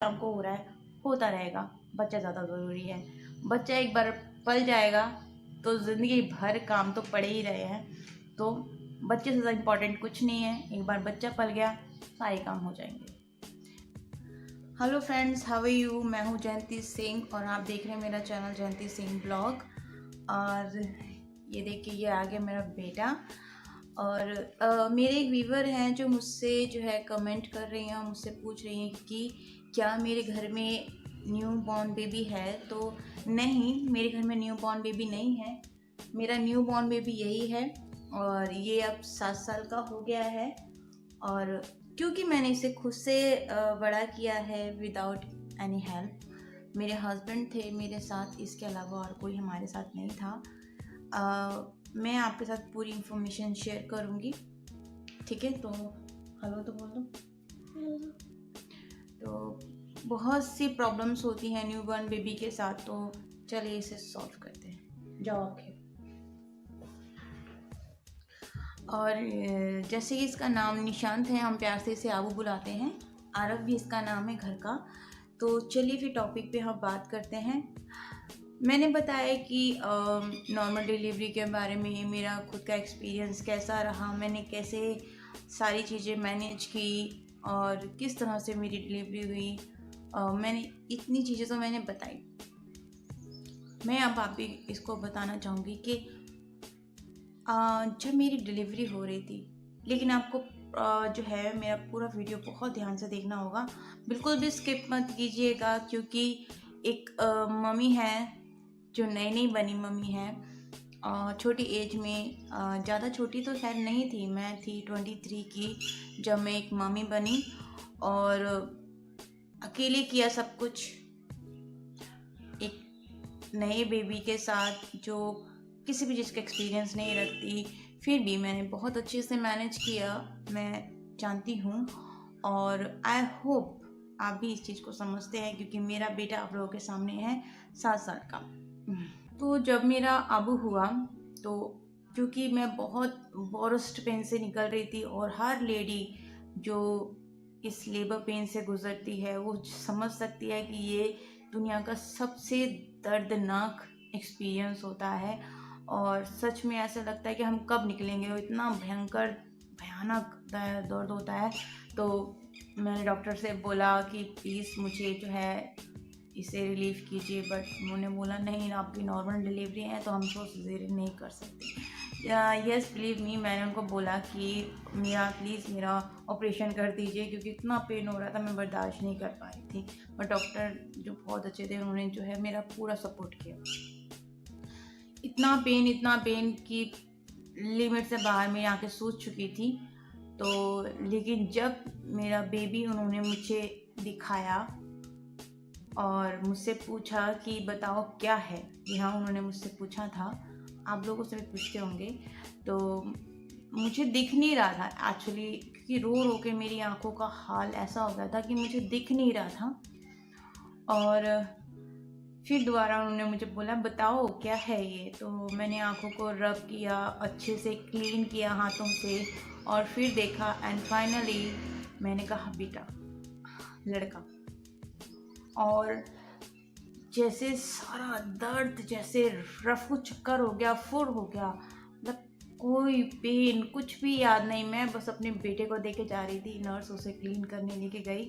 हमको हो रहा है, होता रहेगा। बच्चा ज़्यादा ज़रूरी है। बच्चा एक बार पल जाएगा तो ज़िंदगी भर काम तो पड़े ही रहे हैं। तो बच्चे से ज़्यादा इम्पोर्टेंट कुछ नहीं है। एक बार बच्चा पल गया, सारे काम हो जाएंगे। Hello friends, how are you? मैं हूँ जयंती सिंह और आप देख रहे हैं मेरा चैनल जयंती सिंह ब्लॉग। और ये देखिए, ये आ गया मेरा बेटा। और मेरे एक व्यूवर हैं जो मुझसे जो है कमेंट कर रही हैं, मुझसे पूछ रही हैं कि क्या मेरे घर में न्यू बॉर्न बेबी है। तो नहीं, मेरे घर में न्यू बॉर्न बेबी नहीं है। मेरा न्यू बॉर्न बेबी यही है और ये अब 7 साल का हो गया है। और क्योंकि मैंने इसे खुद से बड़ा किया है विदाउट एनी हेल्प। मेरे हस्बैंड थे मेरे साथ, इसके अलावा और कोई हमारे साथ नहीं था। मैं आपके साथ पूरी इन्फॉर्मेशन शेयर करूँगी, ठीक है? तो हेलो तो बोल दो। तो बहुत सी प्रॉब्लम्स होती हैं न्यूबॉर्न बेबी के साथ, तो चलिए इसे सॉल्व करते हैं। जाओ आखिर। और जैसे कि इसका नाम निशांत है, हम प्यार से इसे आबू बुलाते हैं। आरव भी इसका नाम है घर का। तो चलिए फिर टॉपिक पे हम बात करते हैं। मैंने बताया कि नॉर्मल डिलीवरी के बारे में मेरा खुद का एक्सपीरियंस कैसा रहा, मैंने कैसे सारी चीज़ें मैनेज की और किस तरह से मेरी डिलीवरी हुई। मैंने इतनी चीज़ें तो मैंने बताई। मैं अब आप भी इसको बताना चाहूँगी कि जब मेरी डिलीवरी हो रही थी, लेकिन आपको जो है मेरा पूरा वीडियो बहुत ध्यान से देखना होगा, बिल्कुल भी स्किप मत कीजिएगा। क्योंकि एक मम्मी है जो नई नई बनी मम्मी है, छोटी एज में, ज़्यादा छोटी तो शायद नहीं थी, मैं थी 23 की जब मैं एक मम्मी बनी। और अकेले किया सब कुछ एक नए बेबी के साथ जो किसी भी चीज़ का एक्सपीरियंस नहीं रखती। फिर भी मैंने बहुत अच्छे से मैनेज किया, मैं जानती हूँ। और आई होप आप भी इस चीज़ को समझते हैं, क्योंकि मेरा बेटा आप लोगों के सामने है 7 साल का। तो जब मेरा अबू हुआ, तो क्योंकि मैं बहुत वर्स्ट पेन से निकल रही थी, और हर लेडी जो इस लेबर पेन से गुजरती है वो समझ सकती है कि ये दुनिया का सबसे दर्दनाक एक्सपीरियंस होता है। और सच में ऐसा लगता है कि हम कब निकलेंगे, वो इतना भयंकर भयानक दर्द होता है। तो मैंने डॉक्टर से बोला कि प्लीज़ मुझे जो है इसे रिलीव कीजिए, बट उन्होंने बोला नहीं, आपकी नॉर्मल डिलीवरी है तो हम तो सिजेरियन नहीं कर सकते। यस, बिलीव मी, मैंने उनको बोला कि प्लीज़ मेरा ऑपरेशन कर दीजिए, क्योंकि इतना पेन हो रहा था, मैं बर्दाश्त नहीं कर पा रही थी। बट डॉक्टर जो बहुत अच्छे थे, उन्होंने जो है मेरा पूरा सपोर्ट किया। इतना पेन कि लिमिट से बाहर मेरी आंखें सूज चुकी थी। तो लेकिन जब मेरा बेबी उन्होंने मुझे दिखाया और मुझसे पूछा कि बताओ क्या है, यहाँ उन्होंने मुझसे पूछा था, आप लोगों से भी पूछते होंगे। तो मुझे दिख नहीं रहा था एक्चुअली, क्योंकि रो रो के मेरी आंखों का हाल ऐसा हो गया था कि मुझे दिख नहीं रहा था। और फिर दोबारा उन्होंने मुझे बोला बताओ क्या है ये। तो मैंने आंखों को रब किया, अच्छे से क्लीन किया हाथों से, और फिर देखा, एंड फाइनली मैंने कहा बेटा, लड़का। और जैसे सारा दर्द जैसे रफू चक्कर हो गया, फुर हो गया, मतलब कोई पेन कुछ भी याद नहीं। मैं बस अपने बेटे को देके जा रही थी, नर्स उसे क्लीन करने लेके गई,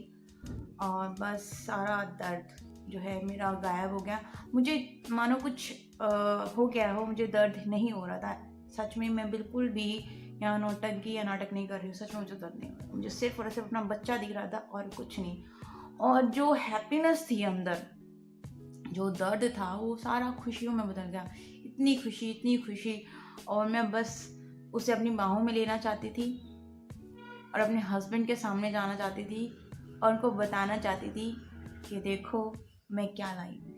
और बस सारा दर्द जो है मेरा गायब हो गया। मुझे मानो कुछ हो गया हो, मुझे दर्द नहीं हो रहा था। सच में मैं बिल्कुल भी यहाँ नौटंकी या नाटक नहीं कर रही हूँ, सच में मुझे दर्द नहीं हो रहा, मुझे सिर्फ और सिर्फ अपना बच्चा दिख रहा था और कुछ नहीं। और जो हैप्पीनेस थी अंदर, जो दर्द था, वो सारा खुशियों में बदल गया। इतनी खुशी, इतनी खुशी। और मैं बस उसे अपनी बाहों में लेना चाहती थी और अपने हस्बैंड के सामने जाना चाहती थी और उनको बताना चाहती थी कि देखो मैं क्या लाई हूँ,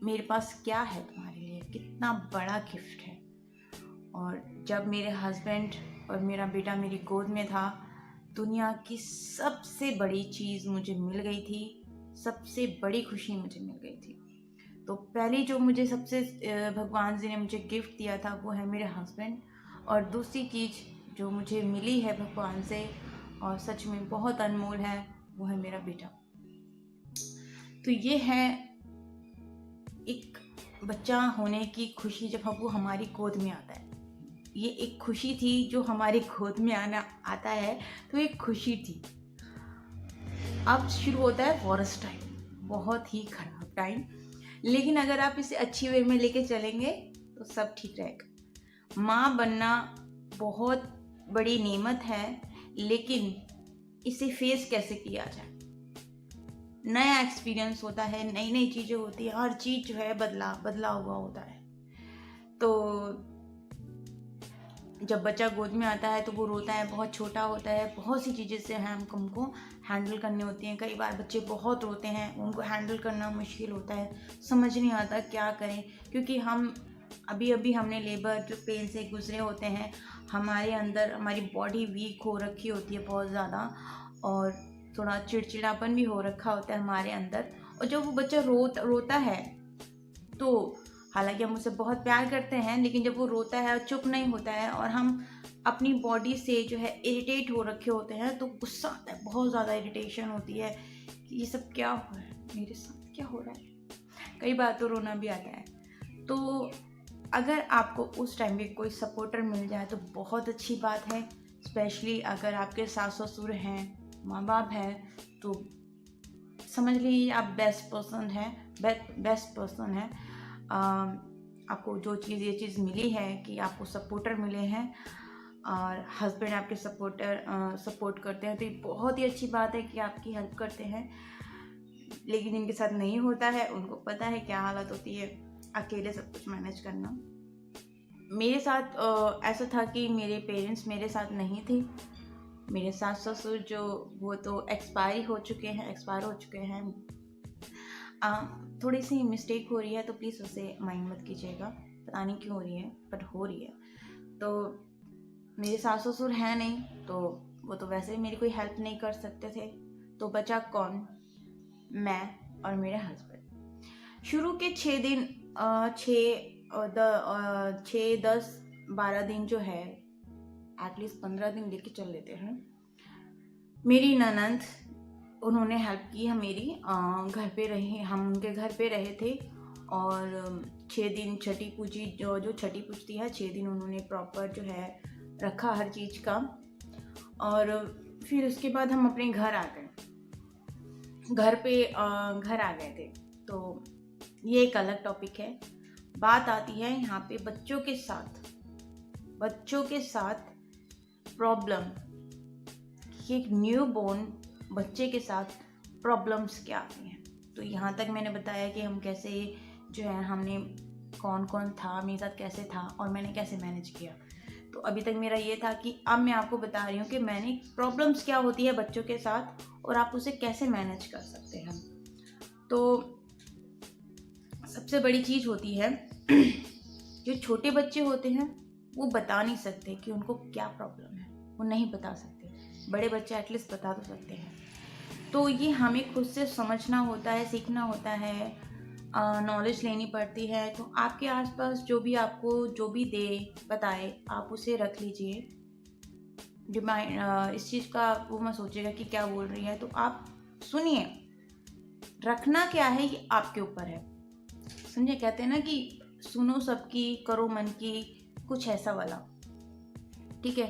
मेरे पास क्या है तुम्हारे लिए, कितना बड़ा गिफ्ट है। और जब मेरे हस्बैंड और मेरा बेटा मेरी गोद में था, दुनिया की सबसे बड़ी चीज़ मुझे मिल गई थी, सबसे बड़ी खुशी मुझे मिल गई थी। तो पहली जो मुझे सबसे भगवान जी ने मुझे गिफ्ट दिया था वो है मेरे हस्बैंड। और दूसरी चीज़ जो मुझे मिली है भगवान से, और सच में बहुत अनमोल है, वो है मेरा बेटा। तो ये है एक बच्चा होने की खुशी जब वो हमारी गोद में आता है। ये एक खुशी थी जो हमारी गोद में आना आता है, तो एक खुशी थी। अब शुरू होता है फॉरेस्ट टाइम, बहुत ही खराब टाइम, लेकिन अगर आप इसे अच्छी वे में लेके चलेंगे तो सब ठीक रहेगा। माँ बनना बहुत बड़ी नेमत है, लेकिन इसे फेस कैसे किया जाए। नया एक्सपीरियंस होता है, नई नई चीज़ें होती है, हर चीज़ जो है बदला हुआ होता है। तो जब बच्चा गोद में आता है तो वो रोता है, बहुत छोटा होता है, बहुत सी चीज़ें से हमको हैंडल करनी होती हैं। कई बार बच्चे बहुत रोते हैं, उनको हैंडल करना मुश्किल होता है, समझ नहीं आता क्या करें, क्योंकि हम अभी हमने लेबर जो पेन से गुजरे होते हैं, हमारे अंदर हमारी बॉडी वीक हो रखी होती है बहुत ज़्यादा, और थोड़ा चिड़चिड़ापन भी हो रखा होता है हमारे अंदर। और जब वो बच्चा रोता है तो हालांकि हम उसे बहुत प्यार करते हैं, लेकिन जब वो रोता है और चुप नहीं होता है और हम अपनी बॉडी से जो है इरिटेट हो रखे होते हैं, तो गुस्सा आता है, बहुत ज़्यादा इरिटेशन होती है कि ये सब क्या हो रहा है, मेरे साथ क्या हो रहा है। कई बार तो रोना भी आता है। तो अगर आपको उस टाइम पे कोई सपोर्टर मिल जाए तो बहुत अच्छी बात है। स्पेशली अगर आपके सास ससुर हैं, माँ बाप हैं, तो समझ लीजिए आप बेस्ट पर्सन है। आपको जो चीज़ ये चीज़ मिली है कि आपको सपोर्टर मिले हैं और हस्बैंड आपके सपोर्ट करते हैं, तो ये बहुत ही अच्छी बात है कि आपकी हेल्प करते हैं। लेकिन जिनके साथ नहीं होता है उनको पता है क्या हालत होती है अकेले सब कुछ मैनेज करना। मेरे साथ ऐसा था कि मेरे पेरेंट्स मेरे साथ नहीं थे। मेरे सास ससुर जो वो तो एक्सपायर हो चुके हैं। थोड़ी सी मिस्टेक हो रही है तो प्लीज़ उसे माइंड मत कीजिएगा, पता नहीं क्यों हो रही है बट हो रही है। तो मेरे सास ससुर हैं नहीं, तो वो तो वैसे भी मेरी कोई हेल्प नहीं कर सकते थे। तो बचा कौन? मैं और मेरे हस्बैंड। शुरू के 6-10-12 दिन जो है, एटलीस्ट 15 दिन लेके चल लेते हैं। मेरी ननंद, उन्होंने हेल्प की है मेरी, घर पे रहे, हम उनके घर पे रहे थे और 6 दिन छठी पूजी, जो छठी पूजती है 6 दिन उन्होंने प्रॉपर जो है रखा हर चीज़ का। और फिर उसके बाद हम अपने घर आ गए, घर आ गए थे। तो ये एक अलग टॉपिक है। बात आती है यहाँ पे बच्चों के साथ प्रॉब्लम, एक न्यू बोर्न बच्चे के साथ प्रॉब्लम्स क्या आती हैं। तो यहाँ तक मैंने बताया कि हम कैसे जो है, हमने कौन कौन था मेरे साथ, कैसे था और मैंने कैसे मैनेज किया। तो अभी तक मेरा ये था कि अब मैं आपको बता रही हूँ कि मैंने प्रॉब्लम्स क्या होती है बच्चों के साथ और आप उसे कैसे मैनेज कर सकते हैं। तो सबसे बड़ी चीज़ होती है जो छोटे बच्चे होते हैं वो बता नहीं सकते कि उनको क्या प्रॉब्लम है, वो नहीं बता सकते। बड़े बच्चे एटलीस्ट बता तो सकते हैं। तो ये हमें खुद से समझना होता है, सीखना होता है, नॉलेज लेनी पड़ती है। तो आपके आसपास जो भी आपको जो भी दे बताए, आप उसे रख लीजिए। इस चीज़ का वो मत सोचिएगा कि क्या बोल रही है, तो आप सुनिए। रखना क्या है ये आपके ऊपर है, समझे। कहते हैं ना कि सुनो सबकी करो मन की, कुछ ऐसा वाला, ठीक है।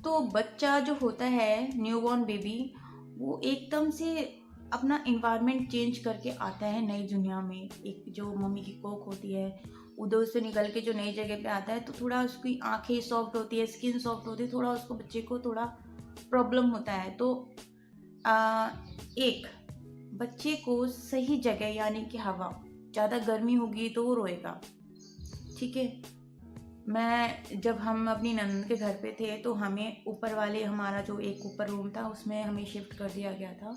तो बच्चा जो होता है, न्यूबॉर्न बेबी, वो एकदम से अपना इन्वायरमेंट चेंज करके आता है नई दुनिया में। एक जो मम्मी की कोख होती है, उधर से निकल के जो नई जगह पे आता है, तो थोड़ा उसकी आंखें सॉफ्ट होती है, स्किन सॉफ्ट होती है, थोड़ा उसको बच्चे को थोड़ा प्रॉब्लम होता है। तो एक बच्चे को सही जगह, यानी कि हवा, ज़्यादा गर्मी होगी तो वो रोएगा, ठीक है। जब हम अपनी ननद के घर पे थे तो हमें ऊपर वाले, हमारा जो एक ऊपर रूम था उसमें हमें शिफ्ट कर दिया गया था,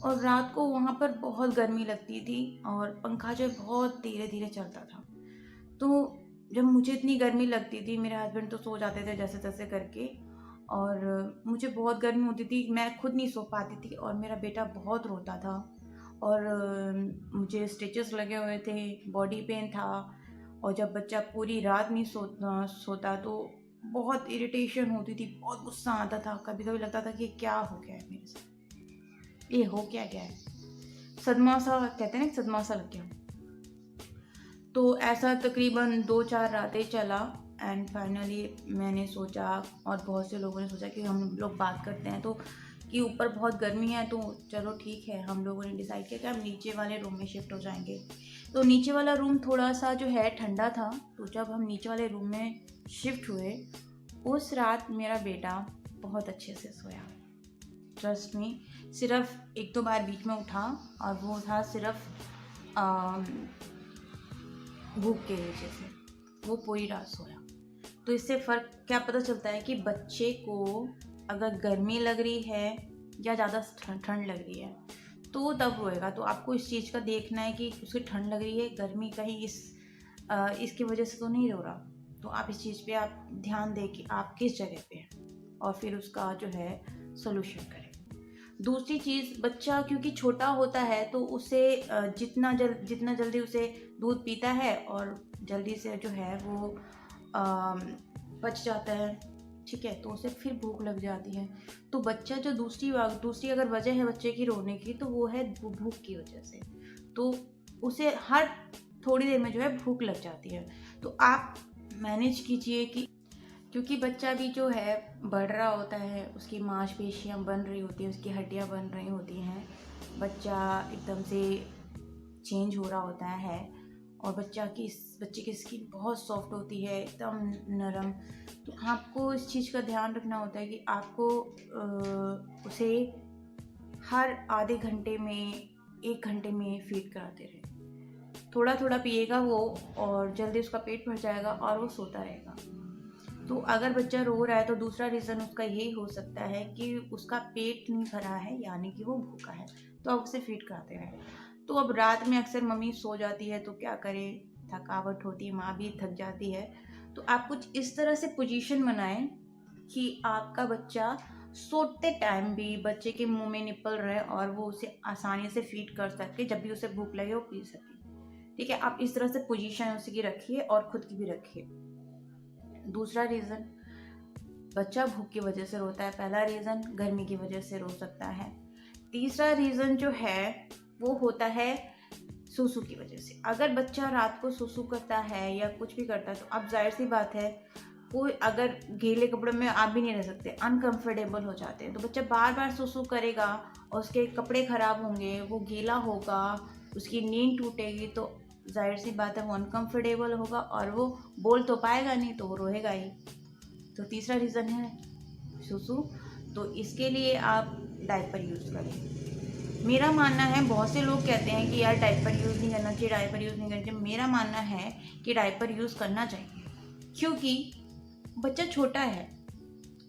और रात को वहाँ पर बहुत गर्मी लगती थी और पंखा जो है बहुत धीरे धीरे चलता था। तो जब मुझे इतनी गर्मी लगती थी, मेरे हस्बैंड तो सो जाते थे जैसे तैसे करके, और मुझे बहुत गर्मी होती थी, मैं खुद नहीं सो पाती थी और मेरा बेटा बहुत रोता था और मुझे स्टिचेस लगे हुए थे, बॉडी पेन था। और जब बच्चा पूरी रात नहीं सोता तो बहुत इरिटेशन होती थी, बहुत गुस्सा आता था, कभी कभी लगता था कि क्या हो गया है मेरे साथ, ये हो क्या गया है, सदमा सा कहते हैं ना, सदमा सा लग गया। तो ऐसा तकरीबन 2-4 रातें चला एंड फाइनली मैंने सोचा, और बहुत से लोगों ने सोचा कि हम लोग बात करते हैं, तो कि ऊपर बहुत गर्मी है तो चलो ठीक है, हम लोगों ने डिसाइड किया कि हम नीचे वाले रूम में शिफ्ट हो जाएंगे। तो नीचे वाला रूम थोड़ा सा जो है ठंडा था, तो जब हम नीचे वाले रूम में शिफ्ट हुए, उस रात मेरा बेटा बहुत अच्छे से सोया। ट्रस्ट मी, सिर्फ एक दो बार बीच में उठा, और वो था सिर्फ भूख के वजह से, वो पूरी रात सोया। तो इससे फ़र्क क्या पता चलता है कि बच्चे को अगर गर्मी लग रही है या ज़्यादा ठंड लग रही है तो वो तब रोएगा। तो आपको इस चीज़ का देखना है कि उसे ठंड लग रही है, गर्मी कहीं इसकी वजह से तो नहीं रो रहा। तो आप इस चीज़ पे आप ध्यान दें कि आप किस जगह पे हैं, और फिर उसका जो है सोल्यूशन करें। दूसरी चीज़, बच्चा क्योंकि छोटा होता है तो उसे जितना जल्दी उसे दूध पीता है और जल्दी से जो है वो पच जाता है, ठीक है, तो उसे फिर भूख लग जाती है। तो बच्चा जो दूसरी अगर वजह है बच्चे की रोने की, तो वो है भूख की वजह से। तो उसे हर थोड़ी देर में जो है भूख लग जाती है। तो आप मैनेज कीजिए कि, क्योंकि बच्चा भी जो है बढ़ रहा होता है, उसकी मांसपेशियां बन रही होती हैं, उसकी हड्डियां बन रही होती हैं, बच्चा एकदम से चेंज हो रहा होता है, और बच्चे की स्किन बहुत सॉफ्ट होती है, एकदम नरम। तो आपको इस चीज़ का ध्यान रखना होता है कि आपको उसे हर आधे घंटे में 1 घंटे में फीड कराते रहे। थोड़ा थोड़ा पिएगा वो, और जल्दी उसका पेट भर जाएगा और वो सोता रहेगा। तो अगर बच्चा रो रहा है तो दूसरा रीज़न उसका यही हो सकता है कि उसका पेट नहीं भरा है, यानी कि वो भूखा है, तो आप उसे फीड कराते रहें। तो अब रात में अक्सर मम्मी सो जाती है तो क्या करें, थकावट होती है, माँ भी थक जाती है। तो आप कुछ इस तरह से पोजीशन बनाएं कि आपका बच्चा सोते टाइम भी बच्चे के मुंह में निपल रहे और वो उसे आसानी से फीड कर सके, जब भी उसे भूख लगे वो पी सके। ठीक है, आप इस तरह से पोजीशन उसकी रखिए और खुद की भी रखिए। दूसरा रीज़न, बच्चा भूख की वजह से रोता है। पहला रीज़न गर्मी की वजह से रो सकता है। तीसरा रीज़न जो है वो होता है सुसु की वजह से। अगर बच्चा रात को सुसु करता है या कुछ भी करता है, तो अब जाहिर सी बात है, कोई अगर गीले कपड़े में आप भी नहीं रह सकते, अनकंफर्टेबल हो जाते हैं। तो बच्चा बार बार सुसु करेगा और उसके कपड़े ख़राब होंगे, वो गीला होगा, उसकी नींद टूटेगी, तो जाहिर सी बात है वो अनकंफर्टेबल होगा और वो बोल तो पाएगा नहीं, तो वो रोएगा ही। तो तीसरा रीज़न है सुसु। तो इसके लिए आप डायपर यूज़ करें। मेरा मानना है, बहुत से लोग कहते हैं कि यार डायपर यूज़ नहीं करना चाहिए, डायपर यूज़ नहीं करना चाहिए। मेरा मानना है कि डायपर यूज़ करना चाहिए, क्योंकि बच्चा छोटा है,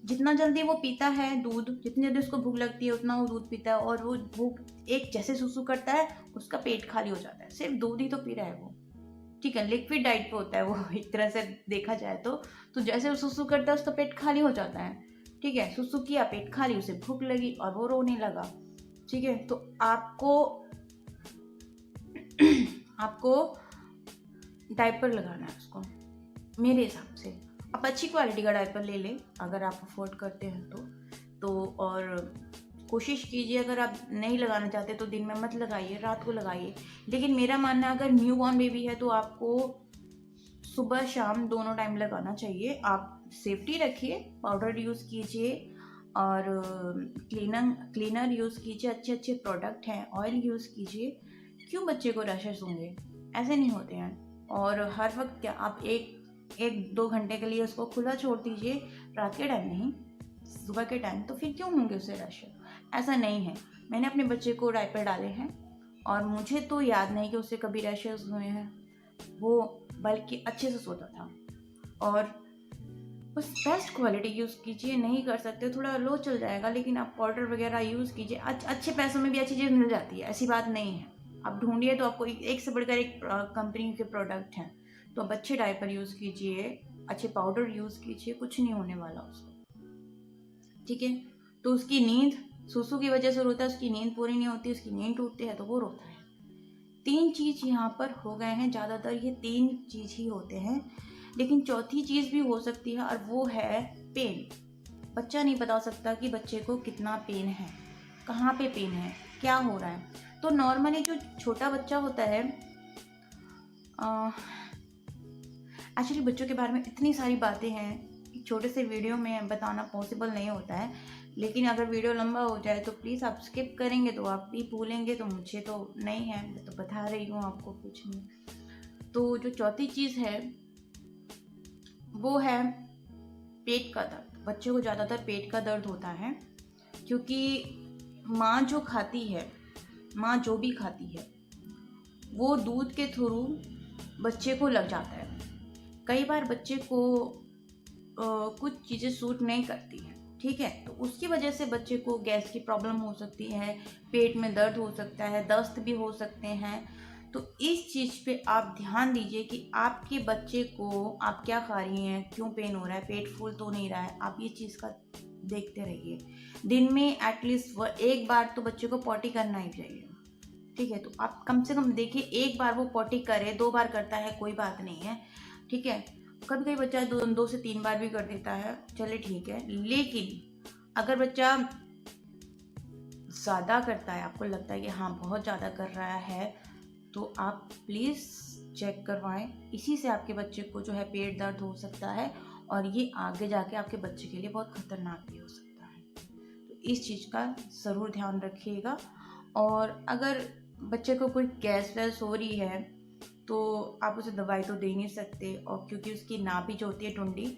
जितना जल्दी वो पीता है दूध, जितनी जल्दी उसको भूख लगती है उतना वो दूध पीता है, और वो भूख एक जैसे सुसु करता है उसका पेट खाली हो जाता है। सिर्फ दूध ही तो पी रहा है वो, ठीक है, लिक्विड डाइट पे होता है वो एक तरह से देखा जाए तो जैसे वो सुसु करता है उसका पेट खाली हो जाता है, ठीक है, सुसु किया, पेट खाली, उसे भूख लगी और वो रोने लगा, ठीक है। तो आपको आपको डायपर लगाना है उसको, मेरे हिसाब से। आप अच्छी क्वालिटी का डायपर ले लें अगर आप अफोर्ड करते हैं तो और कोशिश कीजिए, अगर आप नहीं लगाना चाहते तो दिन में मत लगाइए, रात को लगाइए। लेकिन मेरा मानना है अगर न्यू बॉर्न बेबी है तो आपको सुबह शाम दोनों टाइम लगाना चाहिए। आप सेफ्टी रखिए, पाउडर यूज़ कीजिए और क्लीनर यूज़ कीजिए, अच्छे अच्छे प्रोडक्ट हैं, ऑयल यूज़ कीजिए। क्यों बच्चे को रैशेस होंगे, ऐसे नहीं होते हैं। और हर वक्त क्या आप एक 1-2 घंटे के लिए उसको खुला छोड़ दीजिए, रात के टाइम नहीं, सुबह के टाइम, तो फिर क्यों होंगे उसे रैशेस? ऐसा नहीं है। मैंने अपने बच्चे को डायपर डाले हैं और मुझे तो याद नहीं कि उसे कभी रैशेस हुए हैं, वो बल्कि अच्छे से सोता था। और बस बेस्ट क्वालिटी यूज़ कीजिए, नहीं कर सकते थोड़ा लो चल जाएगा, लेकिन आप पाउडर वगैरह यूज़ कीजिए। अच्छे पैसों में भी अच्छी चीज़ मिल जाती है, ऐसी बात नहीं है। आप ढूंढिए तो आपको एक से बढ़कर एक कंपनी के प्रोडक्ट हैं। तो आप अच्छे डायपर यूज़ कीजिए, अच्छे पाउडर यूज़ कीजिए, कुछ नहीं होने वाला उसको, ठीक है। तो उसकी नींद, सुसु की वजह से रोता है, उसकी नींद पूरी नहीं होती, उसकी नींद टूटती है तो वो रोता है। 3 चीज़ यहाँ पर हो गए हैं, ज़्यादातर ये 3 चीज़ ही होते हैं। लेकिन चौथी चीज़ भी हो सकती है, और वो है पेन। बच्चा नहीं बता सकता कि बच्चे को कितना पेन है, कहाँ पे पेन है, क्या हो रहा है। तो नॉर्मली जो छोटा बच्चा होता है, एक्चुअली बच्चों के बारे में इतनी सारी बातें हैं कि छोटे से वीडियो में बताना पॉसिबल नहीं होता है, लेकिन अगर वीडियो लंबा हो जाए तो प्लीज़ आप स्किप करेंगे तो आप भी भूलेंगे, तो मुझे तो नहीं है, मैं तो बता रही हूँ आपको कुछ नहीं। तो जो चौथी चीज़ है वो है पेट का दर्द। बच्चों को ज़्यादातर पेट का दर्द होता है क्योंकि माँ जो खाती है, माँ जो भी खाती है वो दूध के थ्रू बच्चे को लग जाता है। कई बार बच्चे को कुछ चीज़ें सूट नहीं करती हैं, ठीक है, तो उसकी वजह से बच्चे को गैस की प्रॉब्लम हो सकती है, पेट में दर्द हो सकता है, दस्त भी हो सकते हैं। तो इस चीज़ पे आप ध्यान दीजिए कि आपके बच्चे को आप क्या खा रही हैं, क्यों पेन हो रहा है, पेट फूल तो नहीं रहा है, आप ये चीज़ का देखते रहिए। दिन में एटलीस्ट एक बार तो बच्चे को पॉटी करना ही चाहिए, ठीक है। तो आप कम से कम देखिए, एक बार वो पॉटी करे, 2 बार करता है कोई बात नहीं है, ठीक है। कभी कभी बच्चा 2 से 3 बार भी कर देता है, चले ठीक है। लेकिन अगर बच्चा ज़्यादा करता है, आपको लगता है कि हाँ बहुत ज़्यादा कर रहा है, तो आप प्लीज़ चेक करवाएं। इसी से आपके बच्चे को जो है पेट दर्द हो सकता है, और ये आगे जाके आपके बच्चे के लिए बहुत ख़तरनाक भी हो सकता है। तो इस चीज़ का ज़रूर ध्यान रखिएगा। और अगर बच्चे को कोई गैस वैस हो रही है तो आप उसे दवाई तो दे नहीं सकते, और क्योंकि उसकी नाभि जो होती है टुंडी,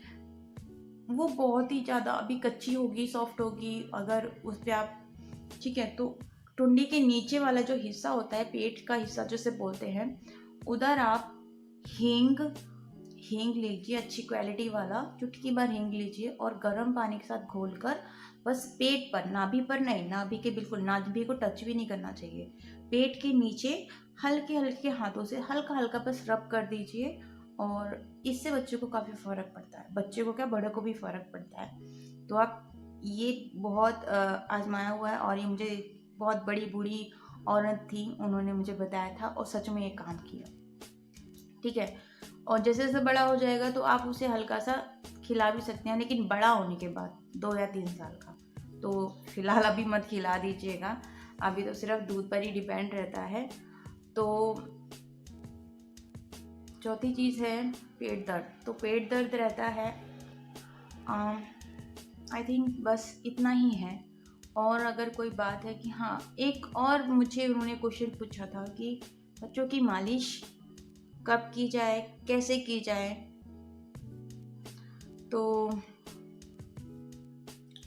वो बहुत ही ज़्यादा अभी कच्ची होगी, सॉफ्ट होगी, अगर उस पर आप, ठीक है, तो टुंडी के नीचे वाला जो हिस्सा होता है, पेट का हिस्सा जिसे बोलते हैं, उधर आप हींग लीजिए, अच्छी क्वालिटी वाला, चुटकी भर हींग लीजिए और गर्म पानी के साथ घोलकर बस पेट पर, नाभि पर नहीं, नाभि के बिल्कुल, नाभि को टच भी नहीं करना चाहिए, पेट के नीचे हल्के हल्के हाथों से हल्का हल्का बस रब कर दीजिए, और इससे बच्चे को काफ़ी फ़र्क पड़ता है। बच्चे को क्या, बड़े को भी फ़र्क पड़ता है। तो आप ये बहुत आजमाया हुआ है, और ये मुझे बहुत बड़ी बूढ़ी औरत थी, उन्होंने मुझे बताया था, और सच में ये काम किया, ठीक है। और जैसे जैसे बड़ा हो जाएगा तो आप उसे हल्का सा खिला भी सकते हैं, लेकिन बड़ा होने के बाद 2 या 3 साल का, तो फिलहाल अभी मत खिला दीजिएगा, अभी तो सिर्फ दूध पर ही डिपेंड रहता है। तो चौथी चीज़ है पेट दर्द। तो पेट दर्द रहता है, आई थिंक बस इतना ही है। और अगर कोई बात है कि हाँ, एक और मुझे उन्होंने क्वेश्चन पूछा था कि बच्चों की मालिश कब की जाए, कैसे की जाए, तो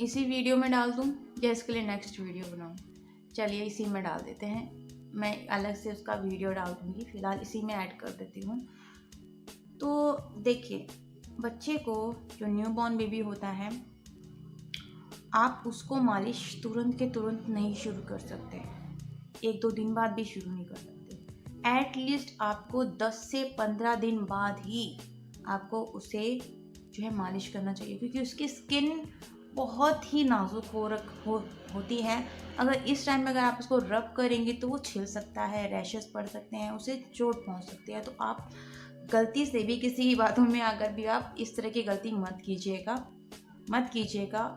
इसी वीडियो में डाल दूँ या इसके लिए नेक्स्ट वीडियो बनाऊँ? चलिए इसी में डाल देते हैं, मैं अलग से उसका वीडियो डाल दूँगी, फ़िलहाल इसी में ऐड कर देती हूँ। तो देखिए, बच्चे को जो न्यूबॉर्न बेबी होता है, आप उसको मालिश तुरंत के तुरंत नहीं शुरू कर सकते, 1-2 दिन बाद भी शुरू नहीं कर सकते। एटलीस्ट आपको 10 से 15 दिन बाद ही आपको उसे जो है मालिश करना चाहिए, क्योंकि उसकी स्किन बहुत ही नाजुक होती है। अगर इस टाइम में अगर आप उसको रब करेंगे तो वो छिल सकता है, रैशेस पड़ सकते हैं, उसे चोट पहुंच सकती है। तो आप गलती से भी किसी बातों में अगर भी आप इस तरह की गलती मत कीजिएगा।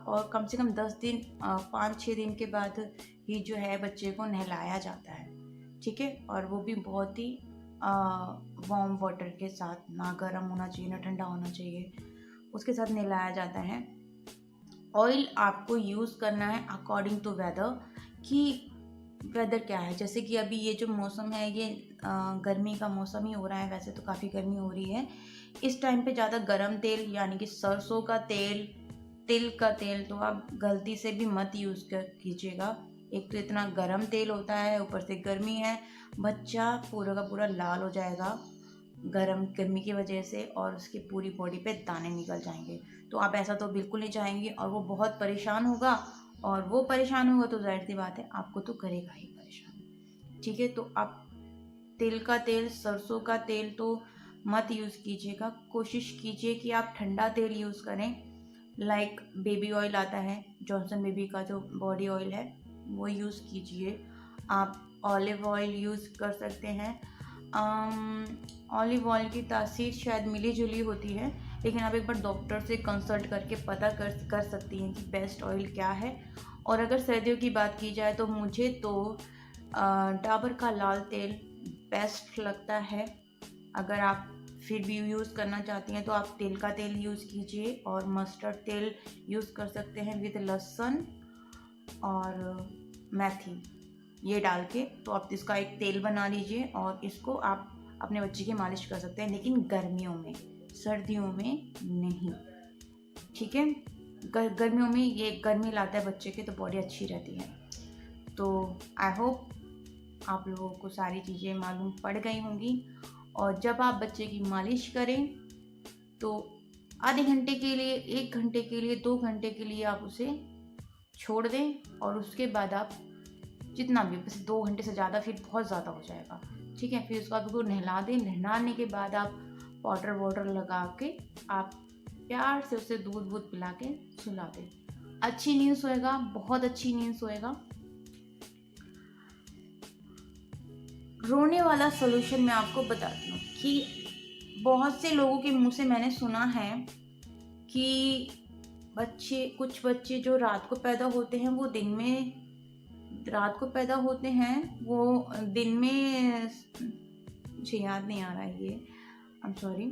और कम से कम 10 दिन 5-6 दिन के बाद ही जो है बच्चे को नहलाया जाता है, ठीक है। और वो भी बहुत ही वार्म वाटर के साथ, ना गर्म होना चाहिए ना ठंडा होना चाहिए, उसके साथ नहलाया जाता है। ऑयल आपको यूज़ करना है अकॉर्डिंग टू वेदर, कि वेदर क्या है। जैसे कि अभी ये जो मौसम है, ये गर्मी का मौसम ही हो रहा है, वैसे तो काफ़ी गर्मी हो रही है इस टाइम पे। ज़्यादा गर्म तेल यानी कि सरसों का तेल, तिल का तेल तो आप गलती से भी मत यूज़ कीजिएगा। एक तो इतना गर्म तेल होता है, ऊपर से गर्मी है, बच्चा पूरा का पूरा लाल हो जाएगा गर्मी की वजह से, और उसकी पूरी बॉडी पे दाने निकल जाएंगे। तो आप ऐसा तो बिल्कुल नहीं चाहेंगे, और वो बहुत परेशान होगा, और वो परेशान होगा तो जाहिर सी बात है आपको तो करेगा ही परेशान, ठीक है। तो आप तिल का तेल, सरसों का तेल तो मत यूज़ कीजिएगा। कोशिश कीजिए कि आप ठंडा तेल यूज़ करें, लाइक बेबी ऑयल आता है, जॉनसन बेबी का जो बॉडी ऑयल है वो यूज़ कीजिए। आप ऑलिव ऑयल यूज़ कर सकते हैं, ऑलिव ऑयल की तासीर शायद मिली जुली होती है, लेकिन आप एक बार डॉक्टर से कंसल्ट करके पता कर सकती हैं कि बेस्ट ऑयल क्या है। और अगर सर्दियों की बात की जाए तो मुझे तो डाबर का लाल तेल बेस्ट लगता है। अगर आप फिर भी यूज़ करना चाहती हैं तो आप तिल का तेल यूज़ कीजिए, और मस्टर्ड तेल यूज़ कर सकते हैं विद लहसुन और मेथी, ये डाल के तो आप इसका एक तेल बना लीजिए और इसको आप अपने बच्चे की मालिश कर सकते हैं, लेकिन गर्मियों में, सर्दियों में नहीं, ठीक है। गर्मियों में ये गर्मी लाता है बच्चे के, तो बॉडी अच्छी रहती है। तो आई होप आप लोगों को सारी चीज़ें मालूम पड़ गई होंगी। और जब आप बच्चे की मालिश करें तो आधे घंटे के लिए, 1 घंटे के लिए, 2 घंटे के लिए आप उसे छोड़ दें, और उसके बाद आप जितना भी, बस 2 घंटे से ज़्यादा फिर बहुत ज़्यादा हो जाएगा, ठीक है। फिर उसको आप उसको नहला दें। नहलाने के बाद आप पाउडर वाउडर लगा के आप प्यार से उसे दूध वूध पिला के सुला दें। अच्छी नींद सोएगा, बहुत अच्छी नींद सोएगा। रोने वाला सोल्यूशन मैं आपको बताती हूँ कि बहुत से लोगों के मुंह से मैंने सुना है कि कुछ बच्चे जो रात को पैदा होते हैं वो दिन में, रात को पैदा होते हैं वो दिन में, मुझे याद नहीं आ रहा है ये, आई एम सॉरी,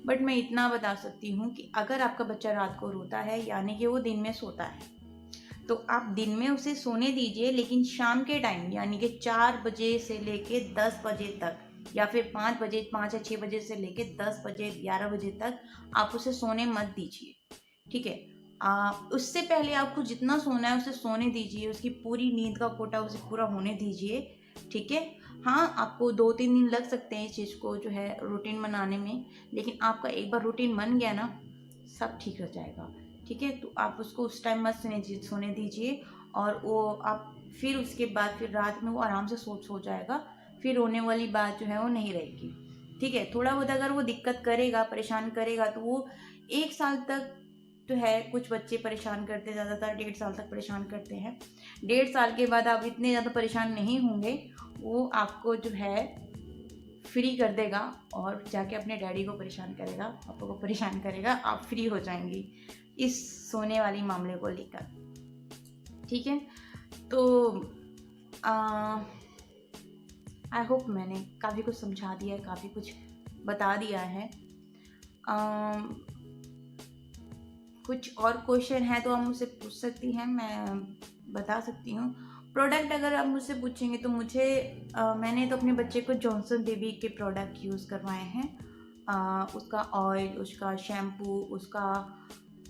बट मैं इतना बता सकती हूँ कि अगर आपका बच्चा रात को रोता है यानी कि वो दिन में सोता है, तो आप दिन में उसे सोने दीजिए, लेकिन शाम के टाइम यानी कि 4 बजे से लेके 10 बजे तक, या फिर 5 बजे, 5 या 6 बजे से लेके 10 बजे, 11 बजे तक आप उसे सोने मत दीजिए, ठीक है। उससे पहले आपको जितना सोना है उसे सोने दीजिए, उसकी पूरी नींद का कोटा उसे पूरा होने दीजिए, ठीक है। हाँ, आपको 2-3 दिन लग सकते हैं इस चीज़ को जो है रूटीन बनाने में, लेकिन आपका एक बार रूटीन बन गया ना, सब ठीक हो जाएगा, ठीक है। तो आप उसको उस टाइम मत सोने दीजिए, और वो आप फिर उसके बाद फिर रात में वो आराम से सो जाएगा, फिर रोने वाली बात जो है वो नहीं रहेगी, ठीक है। थोड़ा बहुत अगर वो दिक्कत करेगा, परेशान करेगा, तो वो 1 साल तक जो है, कुछ बच्चे परेशान करते हैं, ज़्यादातर 1.5 साल तक परेशान करते हैं। 1.5 साल के बाद आप इतने ज़्यादा परेशान नहीं होंगे, वो आपको जो है फ्री कर देगा और जाके अपने डैडी को परेशान करेगा, पापा को परेशान करेगा, आप फ्री हो जाएंगी इस सोने वाली मामले को लेकर, ठीक है। तो आई होप मैंने काफ़ी कुछ समझा दिया है, काफ़ी कुछ बता दिया है। कुछ और क्वेश्चन है तो आप मुझसे पूछ सकती हैं, मैं बता सकती हूँ। प्रोडक्ट अगर आप मुझसे पूछेंगे तो मुझे मैंने तो अपने बच्चे को जॉनसन बेबी के प्रोडक्ट यूज़ करवाए हैं। उसका ऑयल, उसका शैम्पू, उसका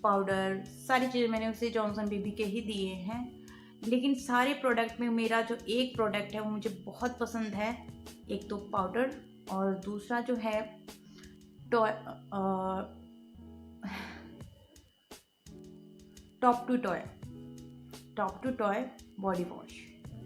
पाउडर, सारी चीज़ें मैंने उसे जॉनसन बेबी के ही दिए हैं। लेकिन सारे प्रोडक्ट में मेरा जो एक प्रोडक्ट है वो मुझे बहुत पसंद है। एक तो पाउडर, और दूसरा जो है top to toe body wash,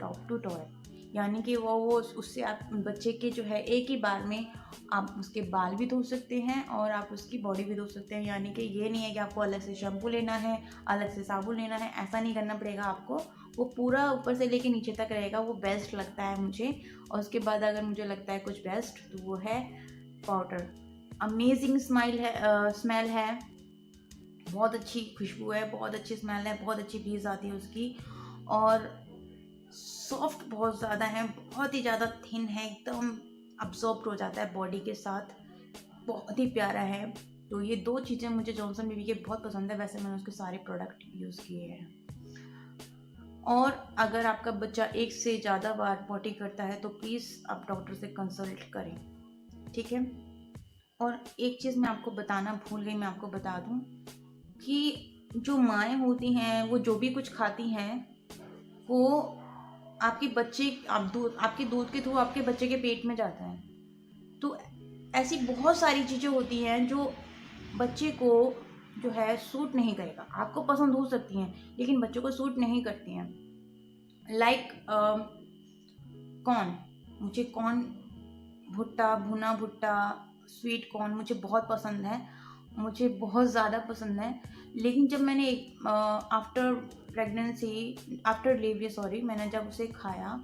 top to toe, यानी कि वो उससे आप बच्चे के जो है एक ही बार में आप उसके बाल भी धो सकते हैं और आप उसकी बॉडी भी धो सकते हैं। यानी कि ये नहीं है कि आपको अलग से शैम्पू लेना है, अलग से साबुन लेना है, ऐसा नहीं करना पड़ेगा आपको। वो पूरा ऊपर से लेके नीचे तक रहेगा, वो बेस्ट लगता है मुझे। और उसके बाद अगर मुझे लगता है कुछ बेस्ट तो वो है पाउडर। अमेजिंग स्मेल है, बहुत अच्छी खुशबू है, बहुत अच्छी स्मेल है, बहुत अच्छी ब्रीज आती है उसकी, और सॉफ्ट बहुत ज़्यादा है, बहुत ही ज़्यादा थिन है, एकदम अब्जॉर्ब हो जाता है बॉडी के साथ, बहुत ही प्यारा है। तो ये 2 चीज़ें मुझे जॉनसन बेबी के बहुत पसंद है। वैसे मैंने उसके सारे प्रोडक्ट यूज़ किए हैं। और अगर आपका बच्चा 1 से ज़्यादा बार पॉटी करता है तो प्लीज़ आप डॉक्टर से कंसल्ट करें, ठीक है। और एक चीज़ मैं आपको बताना भूल गई, मैं आपको बता दूं कि जो माएँ होती हैं वो जो भी कुछ खाती हैं वो आपके बच्चे आपके दूध के थ्रू आपके बच्चे के पेट में जाता है। तो ऐसी बहुत सारी चीज़ें होती हैं जो बच्चे को जो है सूट नहीं करेगा। आपको पसंद हो सकती हैं लेकिन बच्चों को सूट नहीं करती हैं। लाइक कॉर्न, मुझे कॉर्न, भुट्टा, भुना भुट्टा, स्वीट कॉर्न मुझे बहुत पसंद है, मुझे बहुत ज़्यादा पसंद है। लेकिन जब मैंने आफ्टर डिलीवरी मैंने जब उसे खाया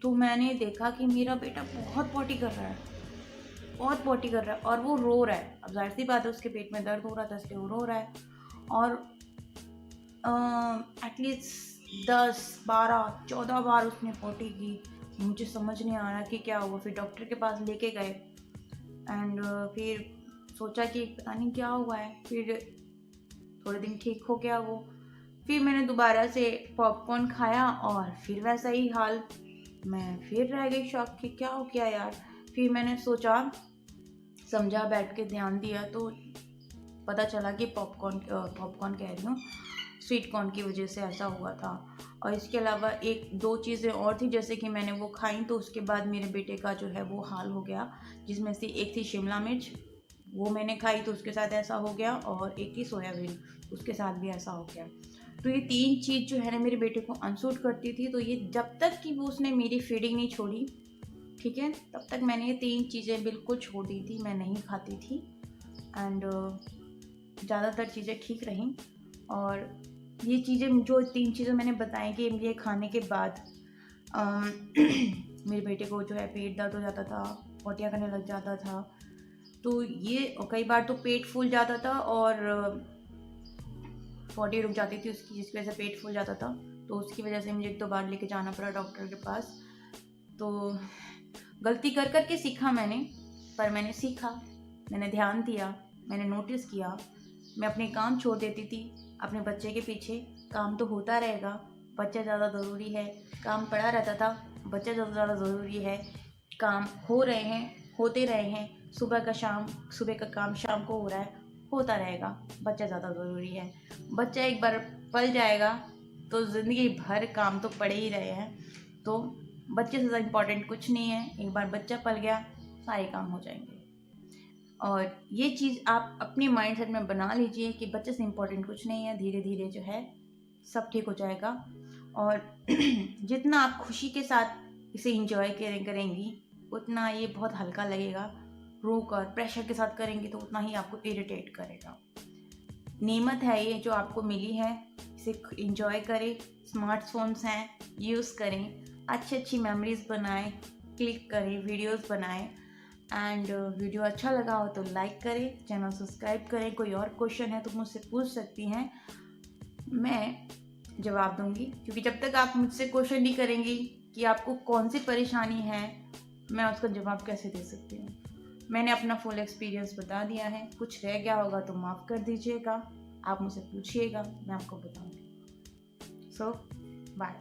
तो मैंने देखा कि मेरा बेटा बहुत पॉटी कर रहा है, बहुत पोटी कर रहा है और वो रो रहा है। अब जाहिर सी बात है उसके पेट में दर्द हो रहा था इसलिए वो रो रहा है। और एटलीस्ट 10, 12, 14 बार उसने पोटी की। मुझे समझ नहीं आ रहा कि क्या हुआ। फिर डॉक्टर के पास लेके गए एंड फिर सोचा कि पता नहीं क्या हुआ है। फिर थोड़े दिन ठीक हो गया वो। फिर मैंने दोबारा से पॉपकॉर्न खाया और फिर वैसा ही हाल। मैं फिर रह गई शॉक कि क्या हो गया यार। फिर मैंने सोचा समझा, बैठ के ध्यान दिया तो पता चला कि पॉपकॉर्न कह रही हूँ, स्वीट कॉर्न की वजह से ऐसा हुआ था। और इसके अलावा एक दो चीज़ें और थी, जैसे कि मैंने वो खाई तो उसके बाद मेरे बेटे का जो है वो हाल हो गया। जिसमें से एक थी शिमला मिर्च, वो मैंने खाई तो उसके साथ ऐसा हो गया, और एक थी सोयाबीन, उसके साथ भी ऐसा हो गया। तो ये 3 चीज़ जो है ना मेरे बेटे को अनसूट करती थी। तो ये जब तक कि वो उसने मेरी फीडिंग नहीं छोड़ी, ठीक है, तब तक मैंने ये 3 चीज़ें बिल्कुल छोड़ दी थी, मैं नहीं खाती थी। एंड ज़्यादातर चीज़ें ठीक रहीं। और ये चीज़ें जो 3 चीज़ें मैंने बताई कि ये खाने के बाद मेरे बेटे को जो है पेट दर्द हो जाता था, पोटियाँ करने लग जाता था। तो ये कई बार तो पेट फूल जाता था और पोटी रुक जाती थी उसकी, जिसकी वजह से पेट फूल जाता था। तो उसकी वजह से मुझे 1-2 बार लेके जाना पड़ा डॉक्टर के पास। तो गलती कर कर के सीखा मैंने, पर मैंने सीखा, मैंने ध्यान दिया, मैंने नोटिस किया। मैं अपने काम छोड़ देती थी अपने बच्चे के पीछे। काम तो होता रहेगा, बच्चा ज़्यादा ज़रूरी है। काम पड़ा रहता था, बच्चा ज़्यादा ज़रूरी है। काम हो रहे हैं, होते रहे हैं, सुबह का काम शाम को हो रहा है, होता रहेगा, बच्चा ज़्यादा ज़रूरी है। बच्चा एक बार पल जाएगा तो ज़िंदगी भर काम तो पड़े ही रहे हैं। तो बच्चे से ज़्यादा इम्पोर्टेंट कुछ नहीं है। एक बार बच्चा पल गया, सारे काम हो जाएंगे। और ये चीज़ आप अपने माइंडसेट में बना लीजिए कि बच्चे से इम्पोर्टेंट कुछ नहीं है। धीरे धीरे जो है सब ठीक हो जाएगा। और जितना आप खुशी के साथ इसे इंजॉय करेंगी, उतना ये बहुत हल्का लगेगा। रोक और प्रेशर के साथ करेंगे तो उतना ही आपको इरिटेट करेगा। नेमत है ये जो आपको मिली है, इसे इंजॉय करें। स्मार्टफोन्स हैं, यूज़ करें, अच्छी अच्छी मेमोरीज बनाएं, क्लिक करें, वीडियोस बनाएं। एंड वीडियो अच्छा लगा हो तो लाइक करें, चैनल सब्सक्राइब करें। कोई और क्वेश्चन है तो मुझसे पूछ सकती हैं, मैं जवाब दूंगी। क्योंकि जब तक आप मुझसे क्वेश्चन नहीं करेंगी कि आपको कौन सी परेशानी है, मैं उसका जवाब कैसे दे सकती हूँ। मैंने अपना फुल एक्सपीरियंस बता दिया है। कुछ रह गया होगा तो माफ़ कर दीजिएगा, आप मुझसे पूछिएगा, मैं आपको बताऊँगी। सो बाय।